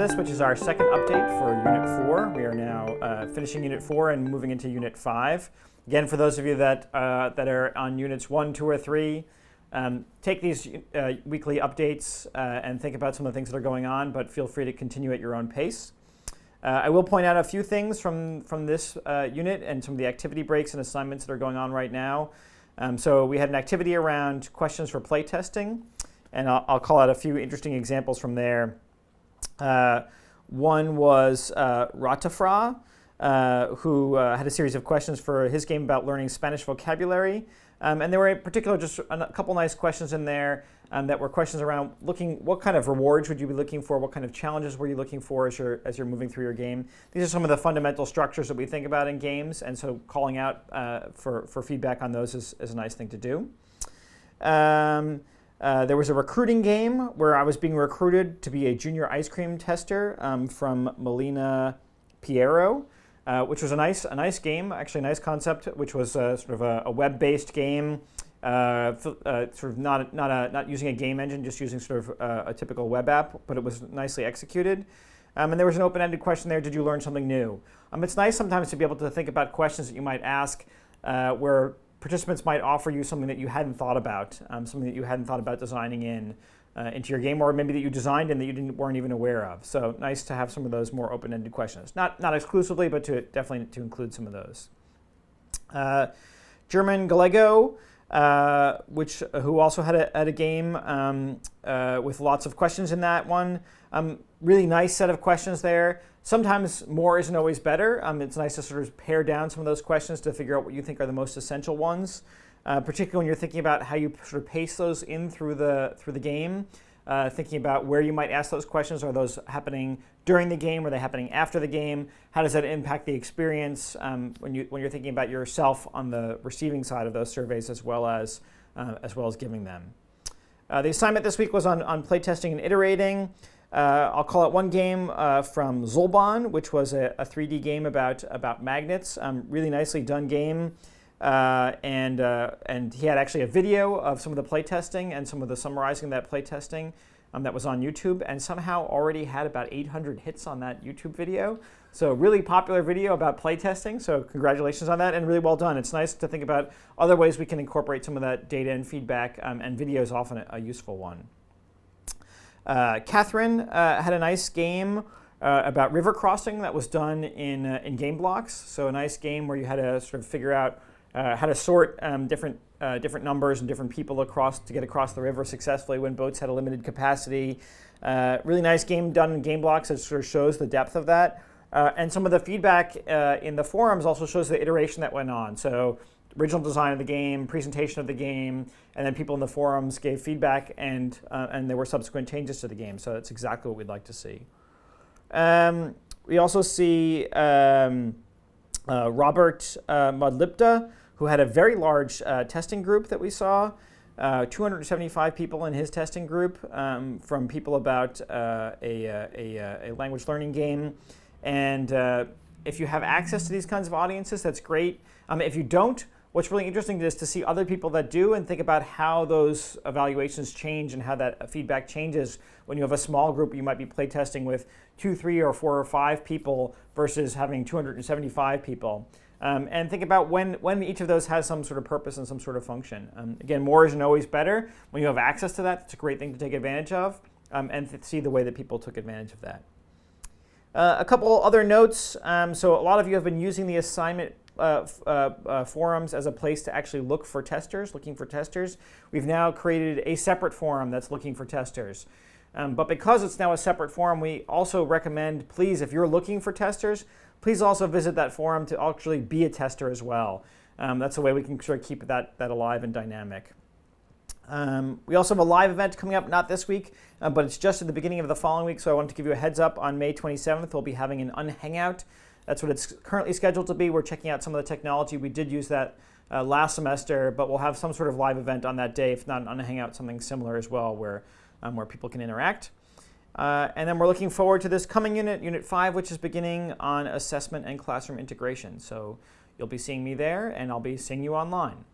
this, which is our second update for Unit 4. We are now finishing Unit 4 and moving into Unit 5. Again, for those of you that are on Units 1, 2, or 3, take these weekly updates and think about some of the things that are going on, but feel free to continue at your own pace. I will point out a few things from this unit and some of the activity breaks and assignments that are going on right now. So we had an activity around questions for playtesting, and I'll call out a few interesting examples from there. One was Ratafra, who had a series of questions for his game about learning Spanish vocabulary. And there were in particular just a couple nice questions in there that were questions around what kind of rewards would you be looking for, what kind of challenges were you looking for as you're moving through your game. These are some of the fundamental structures that we think about in games, and so calling out for feedback on those is a nice thing to do. There was a recruiting game where I was being recruited to be a junior ice cream tester from Melina Piero, which was a nice game, actually a nice concept, which was sort of a web-based game, sort of not using a game engine, just using sort of a typical web app, but it was nicely executed. And there was an open-ended question there: did you learn something new? It's nice sometimes to be able to think about questions that you might ask where participants might offer you something that you hadn't thought about, something that you hadn't thought about designing into your game, or maybe that you designed and that you weren't even aware of. So nice to have some of those more open-ended questions. Not exclusively, but definitely to include some of those. German Gallego, who also had a game with lots of questions in that one. Really nice set of questions there. Sometimes more isn't always better. It's nice to sort of pare down some of those questions to figure out what you think are the most essential ones, particularly when you're thinking about how you sort of pace those in through the game. Thinking about where you might ask those questions. Are those happening during the game? Are they happening after the game? How does that impact the experience when you're thinking about yourself on the receiving side of those surveys as well as giving them? The assignment this week was on playtesting and iterating. I'll call out one game from Zolban, which was a 3D game about magnets. Really nicely done game. And he had actually a video of some of the playtesting and some of the summarizing that playtesting that was on YouTube, and somehow already had about 800 hits on that YouTube video. So really popular video about playtesting, so congratulations on that, and really well done. It's nice to think about other ways we can incorporate some of that data and feedback, and video is often a useful one. Catherine had a nice game about river crossing that was done in Game Blocks. So a nice game where you had to sort of figure out how to sort different numbers and different people to get across the river successfully when boats had a limited capacity. Really nice game done in Game Blocks that sort of shows the depth of that. And some of the feedback in the forums also shows the iteration that went on. So original design of the game, presentation of the game, and then people in the forums gave feedback, and there were subsequent changes to the game. So that's exactly what we'd like to see. We also see Robert Modlipta, who had a very large testing group that we saw. 275 people in his testing group, from people about a language learning game. And if you have access to these kinds of audiences, that's great. If you don't, what's really interesting is to see other people that do and think about how those evaluations change and how that feedback changes when you have a small group. You might be playtesting with 2, 3, or 4, or 5 people versus having 275 people. And think about when each of those has some sort of purpose and some sort of function. Again, more isn't always better. When you have access to that, it's a great thing to take advantage of, and to see the way that people took advantage of that. A couple other notes. So a lot of you have been using the assignment forums as a place to actually looking for testers. We've now created a separate forum that's looking for testers. But because it's now a separate forum, we also recommend, please, if you're looking for testers, please also visit that forum to actually be a tester as well. That's a way we can sort of keep that alive and dynamic. We also have a live event coming up, not this week, but it's just at the beginning of the following week, so I wanted to give you a heads up. On May 27th, we'll be having an Unhangout. That's what it's currently scheduled to be. We're checking out some of the technology. We did use that last semester, but we'll have some sort of live event on that day, if not an Unhangout, something similar as well, where people can interact. And then we're looking forward to this coming unit, Unit 5, which is beginning on assessment and classroom integration. So you'll be seeing me there, and I'll be seeing you online.